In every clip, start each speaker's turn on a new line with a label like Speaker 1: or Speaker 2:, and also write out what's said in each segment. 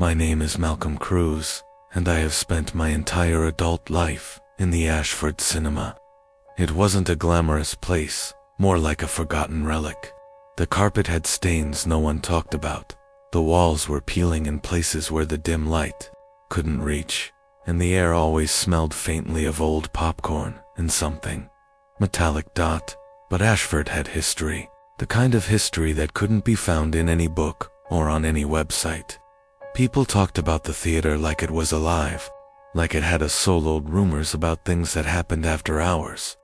Speaker 1: My name is Malcolm Cruz, and I have spent my entire adult life in the Ashford Cinema. It wasn't a glamorous place, more like a forgotten relic. The carpet had stains no one talked about. The walls were peeling in places where the dim light couldn't reach, and the air always smelled faintly of old popcorn and something metallic. But Ashford had history, the kind of history that couldn't be found in any book or on any website. People talked about the theater like it was alive, like it had a soul. Old rumors about things that happened after hours,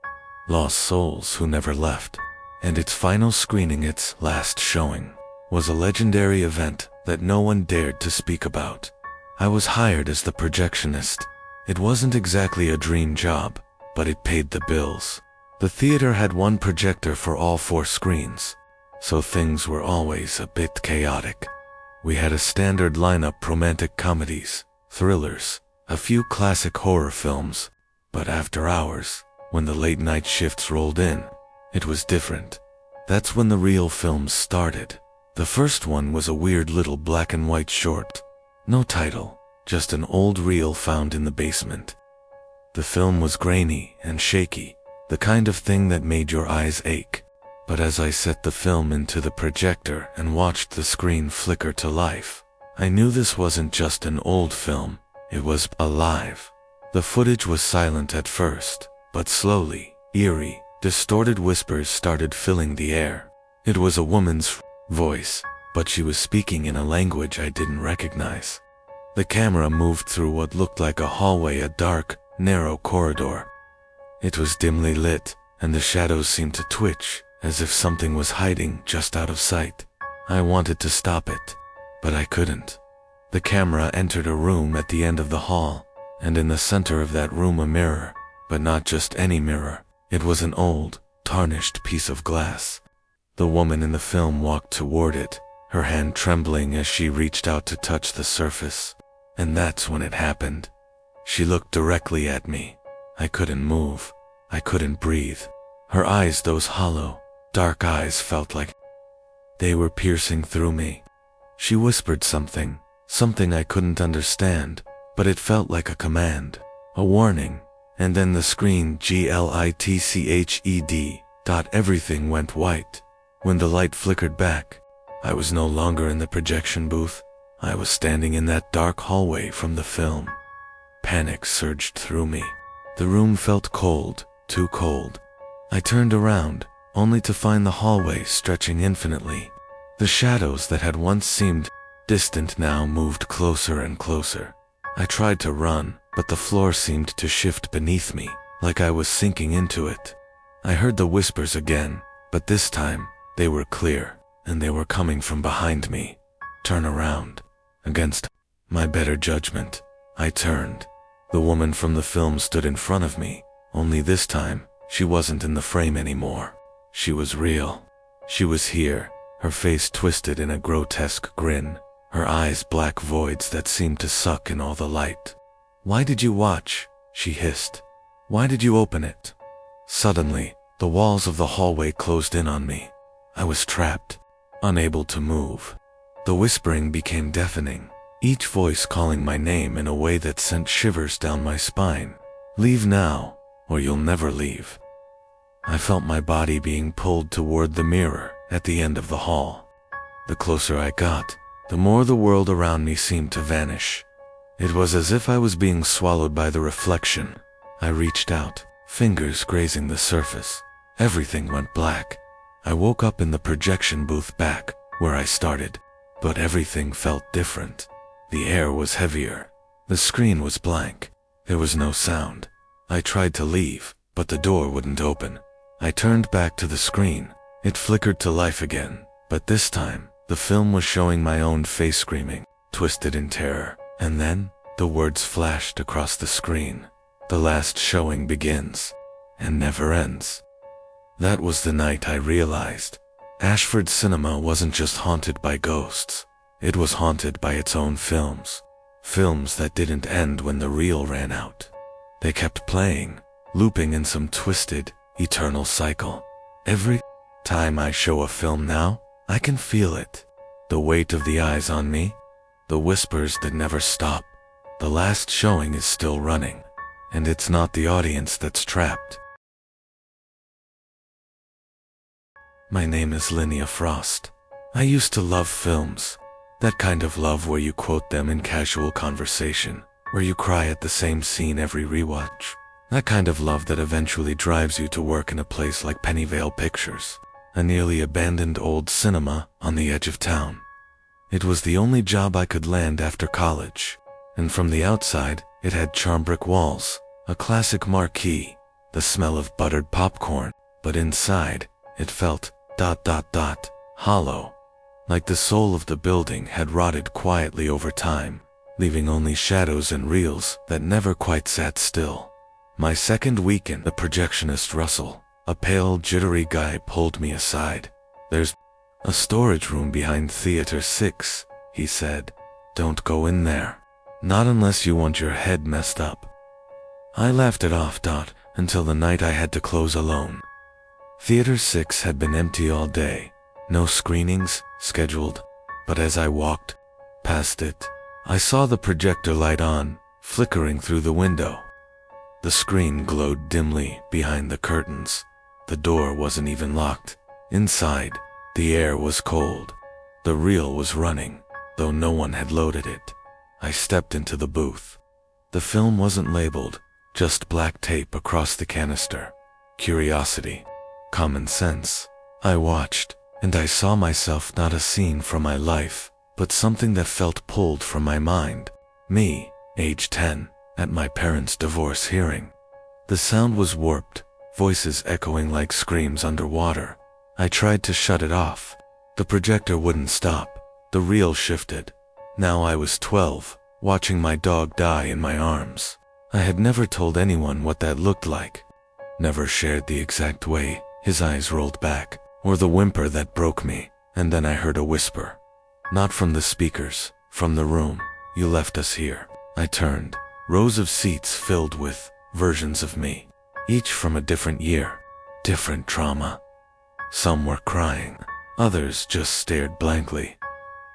Speaker 1: lost souls who never left. And its final screening, its last showing, was a legendary event that no one dared to speak about. I was hired as the projectionist. It wasn't exactly a dream job, but it paid the bills. The theater had one projector for all 4 screens, so things were always a bit chaotic. We had a standard lineup: romantic comedies, thrillers, a few classic horror films. But after hours, when the late night shifts rolled in, it was different. That's when the real films started. The first one was a weird little black and white short. No title, just an old reel found in the basement. The film was grainy and shaky, the kind of thing that made your eyes ache. But as I set the film into the projector and watched the screen flicker to life, I knew this wasn't just an old film, it was alive. The footage was silent at first, but slowly, eerie, distorted whispers started filling the air. It was a woman's voice, but she was speaking in a language I didn't recognize. The camera moved through what looked like a hallway, a dark, narrow corridor. It was dimly lit, and the shadows seemed to twitch, as if something was hiding just out of sight. I wanted to stop it, but I couldn't. The camera entered a room at the end of the hall, and in the center of that room a mirror, but not just any mirror. It was an old, tarnished piece of glass. The woman in the film walked toward it, her hand trembling as she reached out to touch the surface. And that's when it happened. She looked directly at me. I couldn't move. I couldn't breathe. Her eyes, those hollow, dark eyes, felt like they were piercing through me. She whispered something I couldn't understand, but it felt like a command, a warning. And then the screen glitched. Everything went white. When the light flickered back, I was no longer in the projection booth. I was standing in that dark hallway from the film. Panic surged through me. The room felt cold, too cold. I turned around, only to find the hallway stretching infinitely. The shadows that had once seemed distant now moved closer and closer. I tried to run, but the floor seemed to shift beneath me, like I was sinking into it. I heard the whispers again, but this time, they were clear, and they were coming from behind me. Turn around. Against my better judgment, I turned. The woman from the film stood in front of me, only this time, she wasn't in the frame anymore. She was real. She was here, her face twisted in a grotesque grin, her eyes black voids that seemed to suck in all the light. "Why did you watch?" she hissed. "Why did you open it?" Suddenly, the walls of the hallway closed in on me. I was trapped, unable to move. The whispering became deafening, each voice calling my name in a way that sent shivers down my spine. "Leave now, or you'll never leave." I felt my body being pulled toward the mirror at the end of the hall. The closer I got, the more the world around me seemed to vanish. It was as if I was being swallowed by the reflection. I reached out, fingers grazing the surface. Everything went black. I woke up in the projection booth back where I started, but everything felt different. The air was heavier. The screen was blank. There was no sound. I tried to leave, but the door wouldn't open. I turned back to the screen. It flickered to life again, but this time, the film was showing my own face screaming, twisted in terror. And then, the words flashed across the screen. "The last showing begins, and never ends." That was the night I realized Ashford Cinema wasn't just haunted by ghosts. It was haunted by its own films. Films that didn't end when the reel ran out. They kept playing, looping in some twisted, eternal cycle. Every time I show a film now, I can feel it. The weight of the eyes on me, The whispers that never stop. The last showing is still running, and it's not the audience that's trapped. My name is Linnea Frost. I used to love films. That kind of love where you quote them in casual conversation, where you cry at the same scene every rewatch. That kind of love that eventually drives you to work in a place like Pennyvale Pictures, a nearly abandoned old cinema on the edge of town. It was the only job I could land after college, and from the outside, it had charm brick walls, a classic marquee, the smell of buttered popcorn, but inside, it felt ... hollow. Like the soul of the building had rotted quietly over time, leaving only shadows and reels that never quite sat still. My second weekend, the projectionist Russell, a pale, jittery guy, pulled me aside. "There's a storage room behind Theater 6, he said. "Don't go in there. Not unless you want your head messed up." I laughed it off, until the night I had to close alone. Theater 6 had been empty all day, no screenings scheduled, but as I walked past it, I saw the projector light on, flickering through the window. The screen glowed dimly behind the curtains. The door wasn't even locked. Inside, the air was cold. The reel was running, though no one had loaded it. I stepped into the booth. The film wasn't labeled, just black tape across the canister. Curiosity. Common sense. I watched, and I saw myself, not a scene from my life, but something that felt pulled from my mind. Me, age 10, at my parents' divorce hearing. The sound was warped, voices echoing like screams underwater. I tried to shut it off. The projector wouldn't stop. The reel shifted. Now I was 12, watching my dog die in my arms. I had never told anyone what that looked like. Never shared the exact way his eyes rolled back, or the whimper that broke me. And then I heard a whisper. Not from the speakers, from the room. "You left us here." I turned. Rows of seats filled with versions of me, each from a different year, different trauma. Some were crying, others just stared blankly.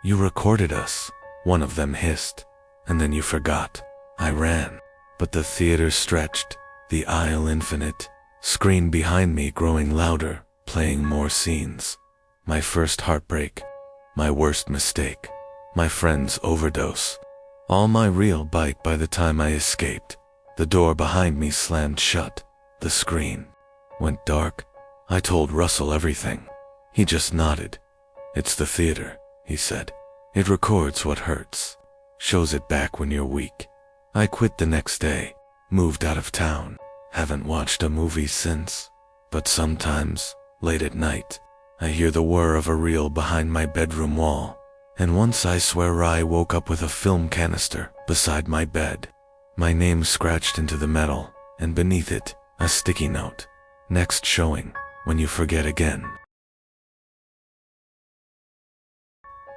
Speaker 1: "You recorded us," one of them hissed, "and then you forgot." I ran, but the theater stretched, the aisle infinite, screen behind me growing louder, playing more scenes. My first heartbreak, my worst mistake, my friend's overdose. All my real bite by the time I escaped. The door behind me slammed shut. The screen went dark. I told Russell everything. He just nodded. "It's the theater," he said. "It records what hurts, shows it back when you're weak." I quit the next day, moved out of town, haven't watched a movie since. But sometimes, late at night, I hear the whir of a reel behind my bedroom wall. And once I swear I woke up with a film canister beside my bed. My name scratched into the metal, and beneath it, a sticky note. "Next showing, when you forget again."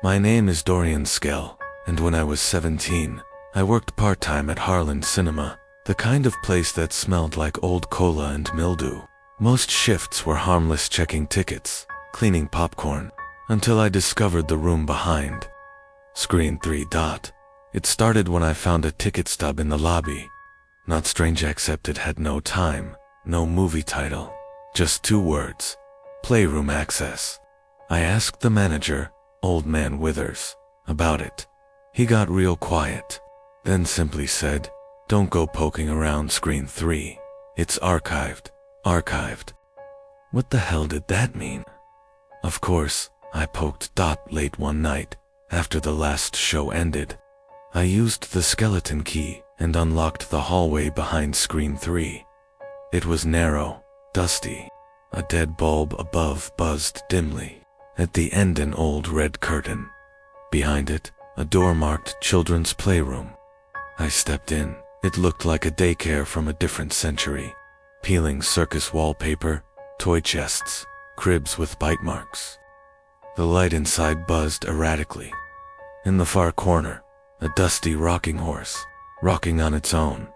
Speaker 1: My name is Dorian Skell, and when I was 17, I worked part-time at Harlan Cinema, the kind of place that smelled like old cola and mildew. Most shifts were harmless, checking tickets, cleaning popcorn, until I discovered the room behind. Screen 3. It started when I found a ticket stub in the lobby. Not strange, except it had no time, no movie title, just 2 words: Playroom Access. I asked the manager, Old Man Withers, about it. He got real quiet, then simply said, "Don't go poking around Screen 3. It's archived." Archived. What the hell did that mean? Of course, I poked. Late one night, after the last show ended, I used the skeleton key and unlocked the hallway behind Screen 3. It was narrow, dusty. A dead bulb above buzzed dimly. At the end, an old red curtain. Behind it, a door marked Children's Playroom. I stepped in. It looked like a daycare from a different century. Peeling circus wallpaper, toy chests, cribs with bite marks. The light inside buzzed erratically. In the far corner, a dusty rocking horse, rocking on its own.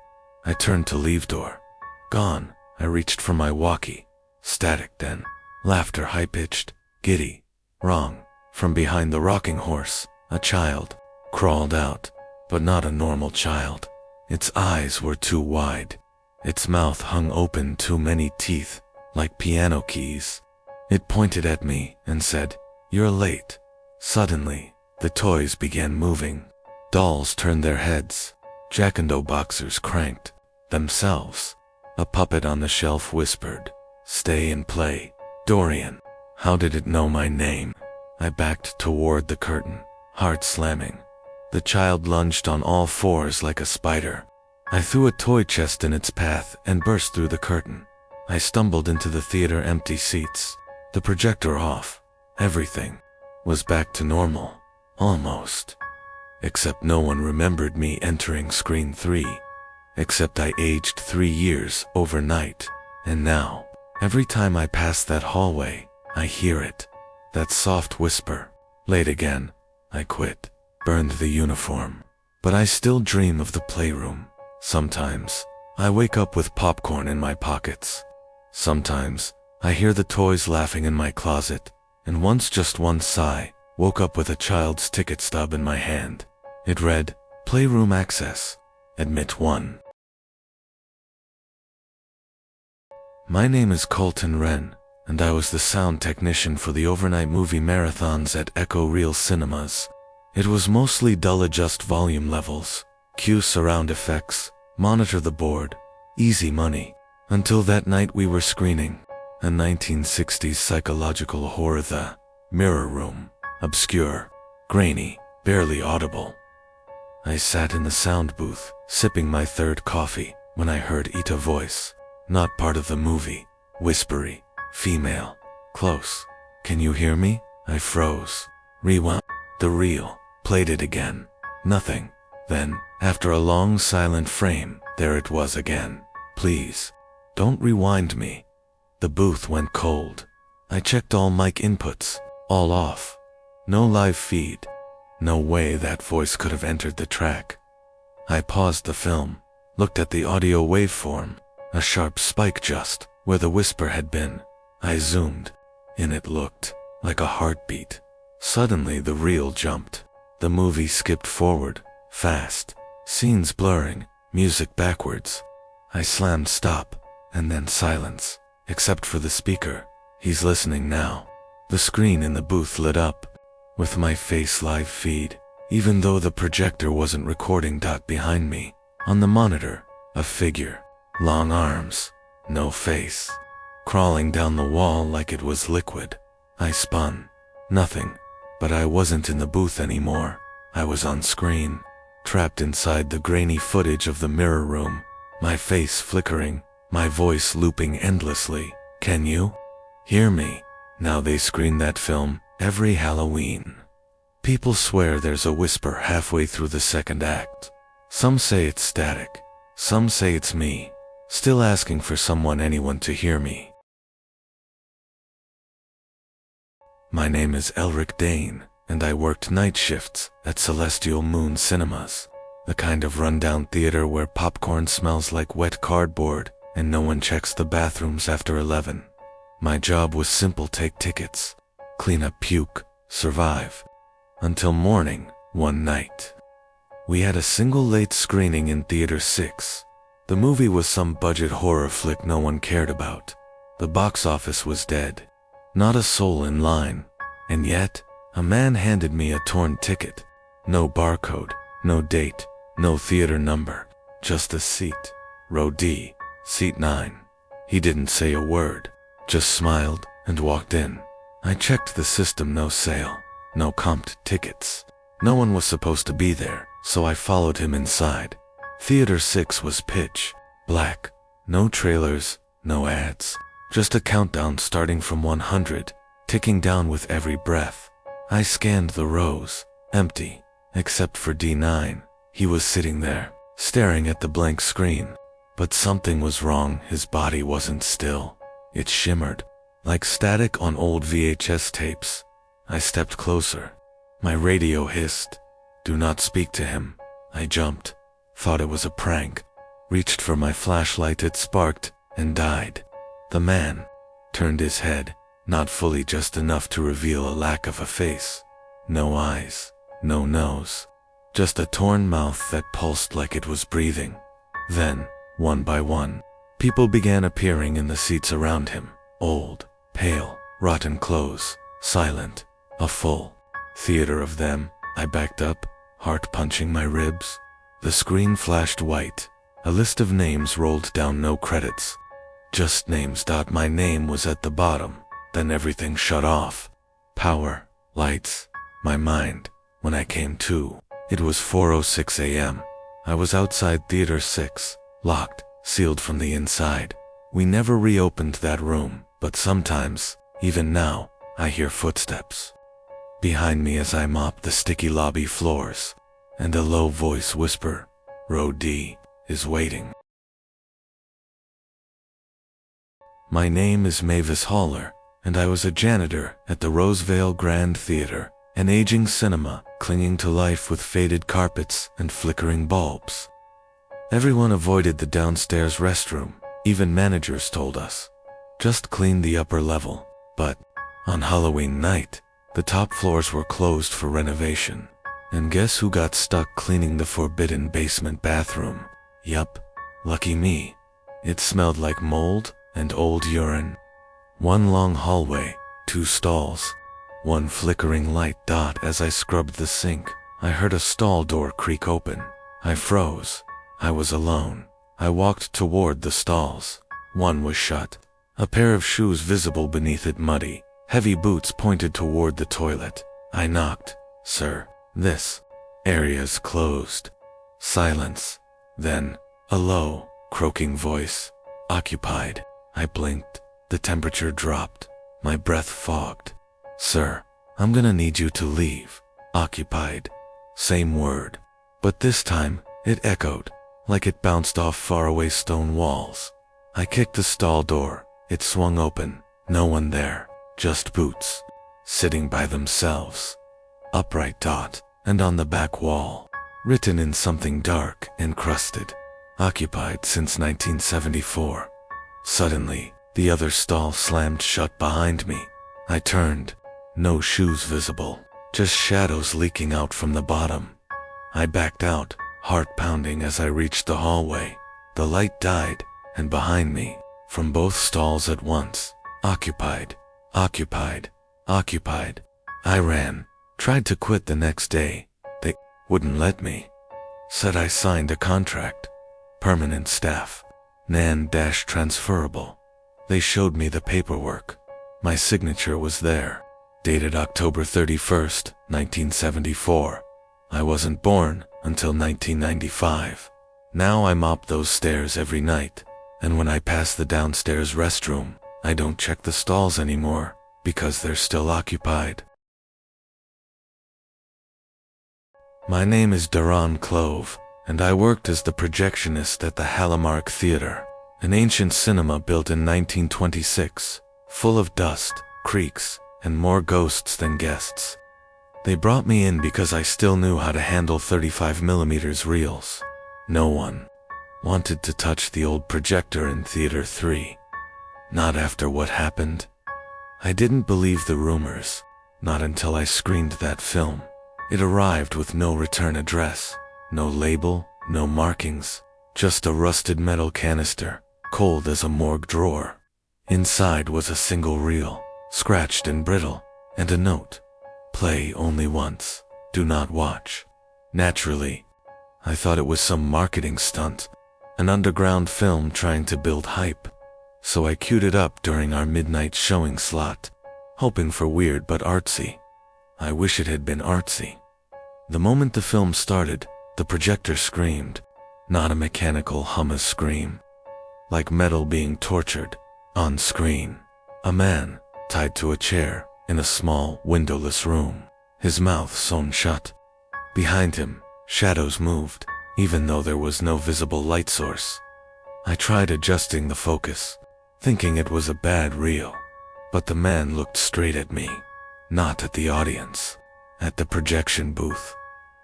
Speaker 1: I turned to leave. Door gone. I reached for my walkie. Static then. Laughter, high-pitched, giddy. Wrong. From behind the rocking horse, a child. crawled out, but not a normal child. Its eyes were too wide. Its mouth hung open, too many teeth, like piano keys. It pointed at me and said, "You're late." Suddenly, the toys began moving. Dolls turned their heads. Jack-and-O-boxers cranked themselves. A puppet on the shelf whispered, "Stay and play, Dorian." How did it know my name? I backed toward the curtain, heart slamming. The child lunged on all fours like a spider. I threw a toy chest in its path and burst through the curtain. I stumbled into the theater, empty seats, the projector off. Everything was back to normal, almost. Except no one remembered me entering screen 3. Except I aged 3 years overnight. And now, every time I pass that hallway, I hear it. That soft whisper. Late again. I quit. Burned the uniform. But I still dream of the playroom. Sometimes, I wake up with popcorn in my pockets. Sometimes, I hear the toys laughing in my closet. And once, just one sigh, woke up with a child's ticket stub in my hand. It read, "Playroom access. Admit 1." My name is Colton Wren, and I was the sound technician for the overnight movie marathons at Echo Real Cinemas. It was mostly dull, adjust volume levels, cue surround effects, monitor the board, easy money. Until that night we were screening a 1960s psychological horror, The Mirror Room. Obscure, grainy, barely audible. I sat in the sound booth, sipping my third coffee, when I heard Ita's voice. Not part of the movie. Whispery. Female. Close. "Can you hear me?" I froze. Rewound the reel. Played it again. Nothing. Then, after a long silent frame, there it was again. "Please. Don't rewind me." The booth went cold. I checked all mic inputs. All off. No live feed. No way that voice could have entered the track. I paused the film. Looked at the audio waveform. A sharp spike just where the whisper had been. I zoomed in. It looked like a heartbeat. Suddenly the reel jumped. The movie skipped forward, fast. Scenes blurring, music backwards. I slammed stop, and then silence, except for the speaker. He's listening now. The screen in the booth lit up with my face live feed, even though the projector wasn't recording. Behind me, on the monitor, a figure. Long arms, no face. Crawling down the wall like it was liquid. I spun. Nothing. But I wasn't in the booth anymore. I was on screen, trapped inside the grainy footage of the mirror room. My face flickering, my voice looping endlessly. "Can you hear me?" Now they screen that film every Halloween. People swear there's a whisper halfway through the second act. Some say it's static. Some say it's me, still asking for anyone to hear me. My name is Elric Dane, and I worked night shifts at Celestial Moon Cinemas, the kind of rundown theater where popcorn smells like wet cardboard and no one checks the bathrooms after 11. My job was simple: take tickets, clean up puke, survive. Until morning, one night. We had a single late screening in Theater 6. The movie was some budget horror flick no one cared about. The box office was dead. Not a soul in line. And yet, a man handed me a torn ticket. No barcode, no date, no theater number, just a seat. Row D, seat 9. He didn't say a word, just smiled and walked in. I checked the system, no sale, no comped tickets. No one was supposed to be there, so I followed him inside. Theater 6 was pitch black. No trailers, no ads. Just a countdown starting from 100, ticking down with every breath. I scanned the rows, empty, except for D9. He was sitting there, staring at the blank screen. But something was wrong. His body wasn't still. It shimmered, like static on old VHS tapes. I stepped closer. My radio hissed, "Do not speak to him." I jumped, thought it was a prank, reached for my flashlight. It sparked and died. The man turned his head, not fully, just enough to reveal a lack of a face. No eyes, no nose, just a torn mouth that pulsed like it was breathing. Then, one by one, people began appearing in the seats around him. Old, pale, rotten clothes, silent, a full theater of them. I backed up, heart punching my ribs. The screen flashed white. A list of names rolled down, no credits. Just names. My name was at the bottom. Then everything shut off. Power, lights, my mind. When I came to, it was 4:06 a.m. I was outside Theater 6, locked, sealed from the inside. We never reopened that room, but sometimes, even now, I hear footsteps behind me as I mop the sticky lobby floors, and a low voice whisper, "Row D is waiting." My name is Mavis Haller, and I was a janitor at the Rosevale Grand Theater, an aging cinema clinging to life with faded carpets and flickering bulbs. Everyone avoided the downstairs restroom. Even managers told us, just clean the upper level. But on Halloween night, the top floors were closed for renovation. And guess who got stuck cleaning the forbidden basement bathroom? Yup, lucky me. It smelled like mold and old urine. One long hallway, 2 stalls, one flickering light. As I scrubbed the sink, I heard a stall door creak open. I froze. I was alone. I walked toward the stalls. One was shut. A pair of shoes visible beneath it, muddy. Heavy boots pointed toward the toilet. I knocked. "Sir, this area's closed." Silence. Then, a low, croaking voice. "Occupied." I blinked. The temperature dropped. My breath fogged. "Sir, I'm gonna need you to leave." Occupied. Same word. But this time, it echoed, like it bounced off faraway stone walls. I kicked the stall door. It swung open. No one there. Just boots. Sitting by themselves. Upright. And on the back wall, written in something dark, encrusted, "Occupied since 1974. Suddenly, the other stall slammed shut behind me. I turned. No shoes visible. Just shadows leaking out from the bottom. I backed out, heart pounding as I reached the hallway. The light died, and behind me, from both stalls at once, "Occupied, occupied, occupied." I ran, tried to quit the next day. They wouldn't let me. Said I signed a contract. Permanent staff. Non-transferable. They showed me the paperwork. My signature was there. Dated October 31st, 1974. I wasn't born until 1995. Now I mop those stairs every night, and when I pass the downstairs restroom, I don't check the stalls anymore, because they're still occupied. My name is Daron Clove, and I worked as the projectionist at the Hallmark Theater, an ancient cinema built in 1926, full of dust, creaks, and more ghosts than guests. They brought me in because I still knew how to handle 35mm reels. No one wanted to touch the old projector in Theater 3. Not after what happened. I didn't believe the rumors, not until I screened that film. It arrived with no return address, no label, no markings, just a rusted metal canister, cold as a morgue drawer. Inside was a single reel, scratched and brittle, and a note. "Play only once. Do not watch." Naturally, I thought it was some marketing stunt, an underground film trying to build hype. So I queued it up during our midnight showing slot, hoping for weird but artsy. I wish it had been artsy. The moment the film started, the projector screamed, not a mechanical hummus scream. Like metal being tortured, on screen. A man, tied to a chair, in a small, windowless room, his mouth sewn shut. Behind him, shadows moved, even though there was no visible light source. I tried adjusting the focus, thinking it was a bad reel. But the man looked straight at me, not at the audience, at the projection booth.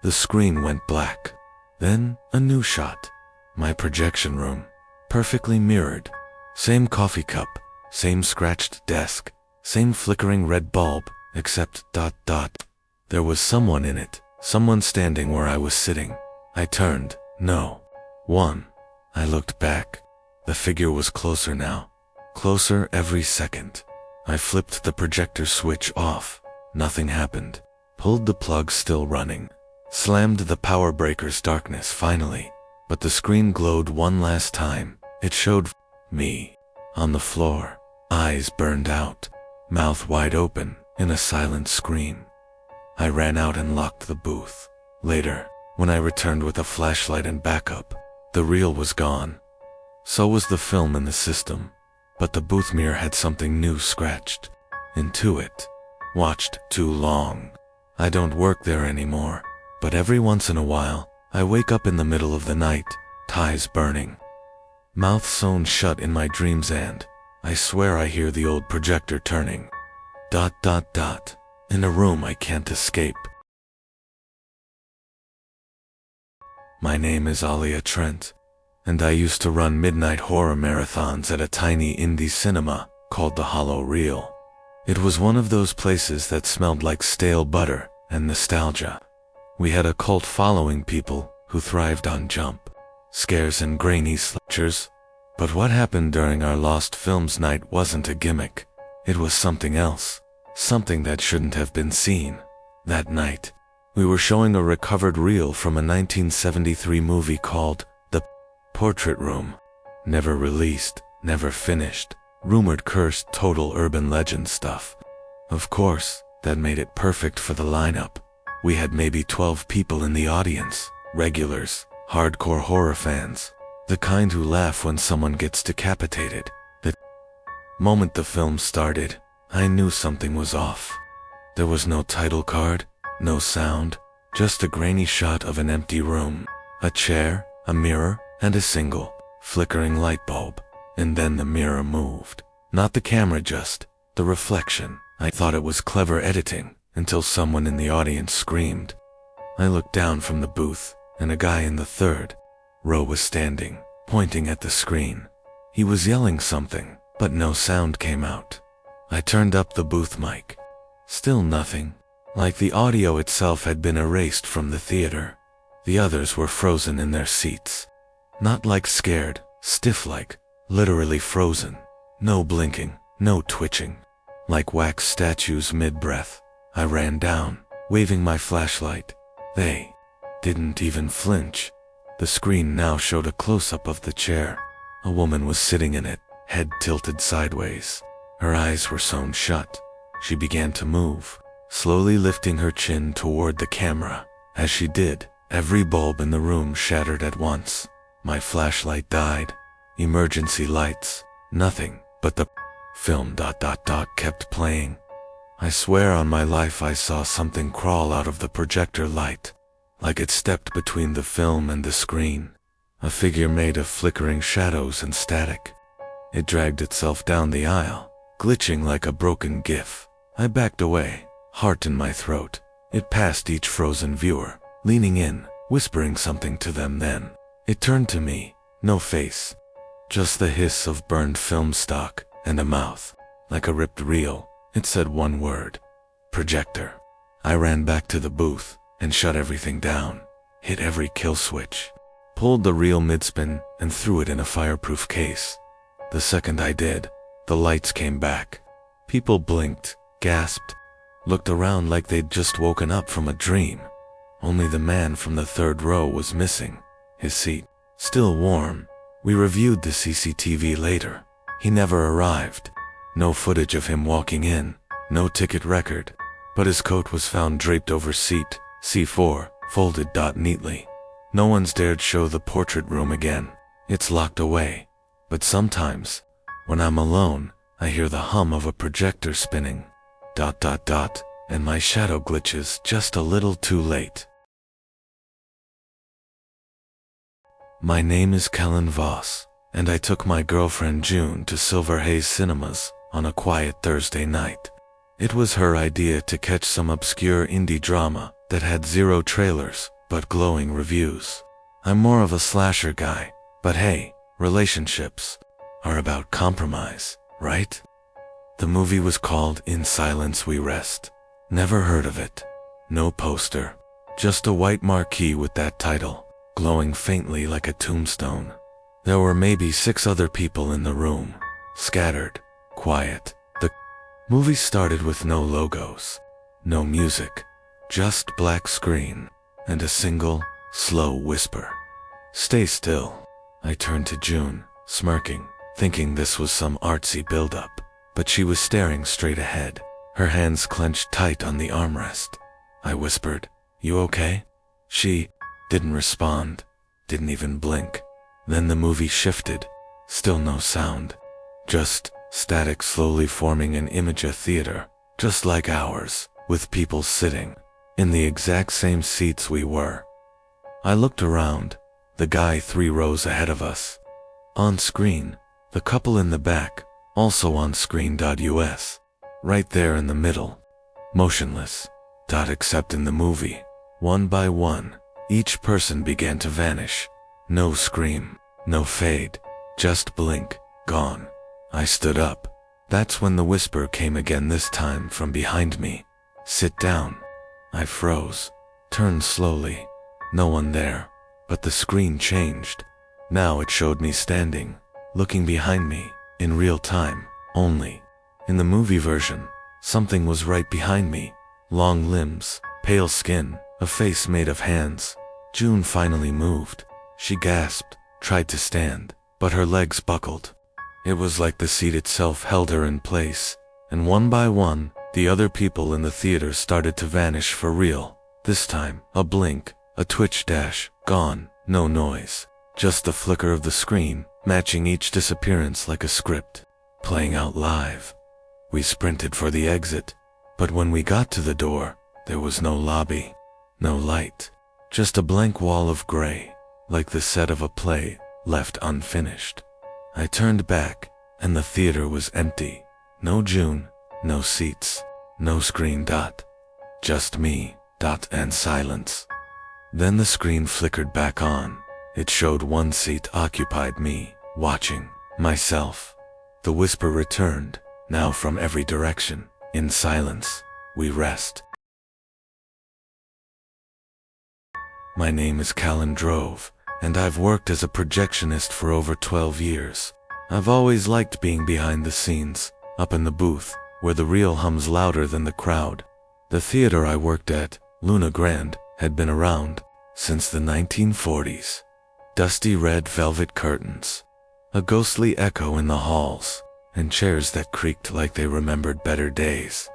Speaker 1: The screen went black. Then, a new shot. My projection room, perfectly mirrored. Same coffee cup, same scratched desk, same flickering red bulb, except ... There was someone in it, Someone standing where I was sitting. I turned. No. One. I looked back. The figure was closer now. Closer every second. I flipped the projector switch off. Nothing happened. Pulled the plug, still running. Slammed the power breaker's darkness finally. But the screen glowed one last time. It showed me on the floor. Eyes burned out. Mouth wide open in a silent scream. I ran out and locked the booth. Later, when I returned with a flashlight and backup, the reel was gone. So was the film in the system. But the booth mirror had something new scratched into it. Watched too long. I don't work there anymore, but every once in a while, I wake up in the middle of the night, ties burning, mouth sewn shut in my dreams, and I swear I hear the old projector turning. ... In a room I can't escape. My name is Alia Trent, and I used to run midnight horror marathons at a tiny indie cinema called the Hollow Reel. It was one of those places that smelled like stale butter and nostalgia. We had a cult following, people who thrived on jump scares and grainy slashers. But what happened during our Lost Films night wasn't a gimmick. It was something else. Something that shouldn't have been seen. That night, we were showing a recovered reel from a 1973 movie called The Portrait Room. Never released, never finished, rumored cursed total urban legend stuff. Of course, that made it perfect for the lineup. We had maybe 12 people in the audience, regulars, hardcore horror fans, the kind who laugh when someone gets decapitated. The moment the film started, I knew something was off. There was no title card, no sound, just a grainy shot of an empty room, a chair, a mirror, and a single, flickering light bulb. And then the mirror moved. Not the camera, just the reflection. I thought it was clever editing, until someone in the audience screamed. I looked down from the booth, and a guy in the third row was standing, pointing at the screen. He was yelling something, but no sound came out. I turned up the booth mic. Still nothing. Like the audio itself had been erased from the theater. The others were frozen in their seats. Not like scared, stiff, like literally frozen. No blinking, no twitching. Like wax statues mid-breath. I ran down, waving my flashlight. They didn't even flinch. The screen now showed a close-up of the chair. A woman was sitting in it, head tilted sideways. Her eyes were sewn shut. She began to move, slowly lifting her chin toward the camera. As she did, every bulb in the room shattered at once. My flashlight died. Emergency lights. Nothing but the film ... kept playing. I swear on my life I saw something crawl out of the projector light, like it stepped between the film and the screen. A figure made of flickering shadows and static. It dragged itself down the aisle, glitching like a broken GIF. I backed away, heart in my throat. It passed each frozen viewer, leaning in, whispering something to them. Then it turned to me. No face. Just the hiss of burned film stock and a mouth. Like a ripped reel, it said one word. Projector. I ran back to the booth and shut everything down. Hit every kill switch. Pulled the reel mid-spin and threw it in a fireproof case. The second I did, the lights came back. People blinked, gasped, looked around like they'd just woken up from a dream. Only the man from the third row was missing. His seat, still warm. We reviewed the CCTV later. He never arrived. No footage of him walking in, no ticket record. But his coat was found draped over seat C4, folded neatly. No one's dared show the portrait room again. It's locked away. But sometimes, when I'm alone, I hear the hum of a projector spinning. ... And my shadow glitches just a little too late. My name is Kellen Voss, and I took my girlfriend June to Silver Haze Cinemas on a quiet Thursday night. It was her idea to catch some obscure indie drama that had zero trailers but glowing reviews. I'm more of a slasher guy, but hey, relationships are about compromise, right? The movie was called In Silence We Rest. Never heard of it. No poster. Just a white marquee with that title, glowing faintly like a tombstone. There were maybe 6 other people in the room, scattered, quiet. The movie started with no logos, no music, just black screen, and a single, slow whisper. "Stay still." I turned to June, smirking, thinking this was some artsy build-up, but she was staring straight ahead, her hands clenched tight on the armrest. I whispered, "You okay?" She didn't respond, didn't even blink. Then the movie shifted, still no sound, just static slowly forming an image of theater, just like ours, with people sitting in the exact same seats we were. I looked around, the guy 3 rows ahead of us. On screen, the couple in the back, also on screen. US. Right there in the middle. Motionless. Except in the movie, one by one, each person began to vanish. No scream, no fade, just blink, gone. I stood up. That's when the whisper came again, this time from behind me. "Sit down." I froze, turned slowly. No one there, but the screen changed. Now it showed me standing, looking behind me, in real time, only. In the movie version, something was right behind me. Long limbs, pale skin, a face made of hands. June finally moved. She gasped, tried to stand, but her legs buckled. It was like the seat itself held her in place, and one by one, the other people in the theater started to vanish for real. This time, a blink, a twitch dash, gone, no noise. Just the flicker of the screen, matching each disappearance like a script, playing out live. We sprinted for the exit, but when we got to the door, there was no lobby, no light, just a blank wall of gray, like the set of a play, left unfinished. I turned back, and the theater was empty. No June, no seats, no screen. Just me, and silence. Then the screen flickered back on. It showed one seat occupied, me, watching myself. The whisper returned, now from every direction. In silence, we rest. My name is Callan Drove, and I've worked as a projectionist for over 12 years. I've always liked being behind the scenes, up in the booth, where the real hums louder than the crowd. The theater I worked at, Luna Grand, had been around since the 1940s. Dusty red velvet curtains, a ghostly echo in the halls, and chairs that creaked like they remembered better days.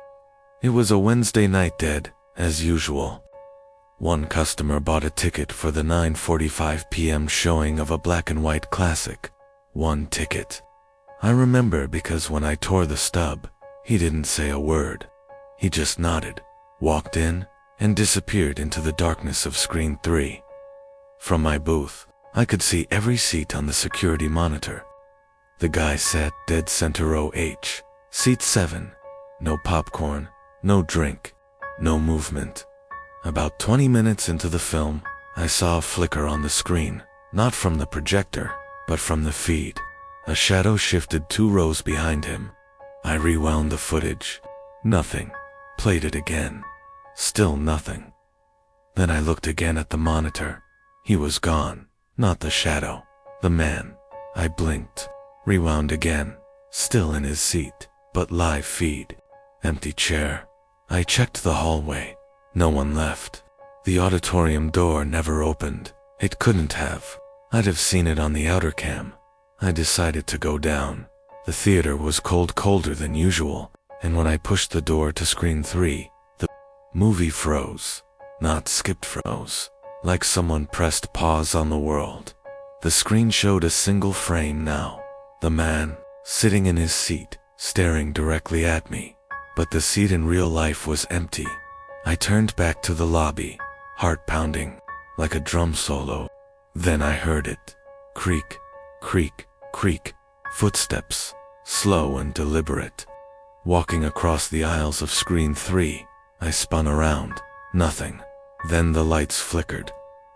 Speaker 1: It was a Wednesday night, dead, as usual. One customer bought a ticket for the 9:45 p.m. showing of a black and white classic. One ticket. I remember because when I tore the stub, he didn't say a word. He just nodded, walked in, and disappeared into the darkness of screen 3. From my booth, I could see every seat on the security monitor. The guy sat dead center row H, seat 7. No popcorn, no drink, no movement. About 20 minutes into the film, I saw a flicker on the screen, not from the projector, but from the feed. A shadow shifted 2 rows behind him. I rewound the footage. Nothing. Played it again. Still nothing. Then I looked again at the monitor. He was gone. Not the shadow. The man. I blinked. Rewound again. Still in his seat, but live feed. Empty chair. I checked the hallway. No one left. The auditorium door never opened. It couldn't have. I'd have seen it on the outer cam. I decided to go down. The theater was colder than usual, and when I pushed the door to screen 3, the movie froze. Not skipped, froze. Like someone pressed pause on the world. The screen showed a single frame now. The man, sitting in his seat, staring directly at me. But the seat in real life was empty. I turned back to the lobby, heart pounding, like a drum solo. Then I heard it. Creak, creak, creak. Footsteps, slow and deliberate. Walking across the aisles of screen 3, I spun around. Nothing. Then the lights flickered.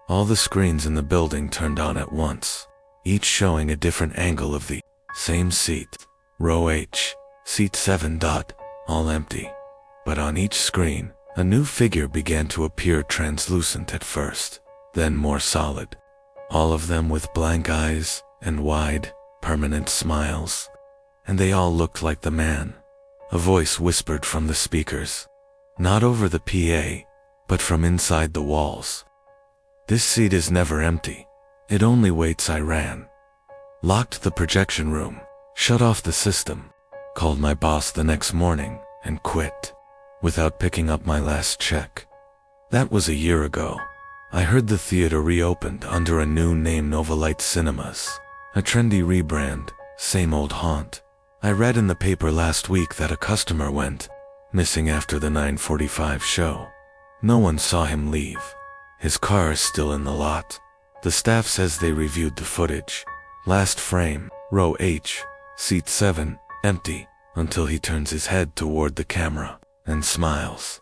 Speaker 1: All the screens in the building turned on at once, each showing a different angle of the same seat. Row H, seat 7. All empty. But on each screen, A new figure began to appear, translucent at first, then more solid. All of them with blank eyes and wide, permanent smiles. And they all looked like the man. A voice whispered from the speakers. Not over the PA, but from inside the walls. "This seat is never empty. It only waits." I ran. Locked the projection room, shut off the system, called my boss the next morning, and quit, without picking up my last check. That was a year ago. I heard the theater reopened under a new name, Novalight Cinemas. A trendy rebrand, same old haunt. I read in the paper last week that a customer went missing after the 9:45 show. No one saw him leave. His car is still in the lot. The staff says they reviewed the footage. Last frame, row H, seat 7, empty, until he turns his head toward the camera and smiles.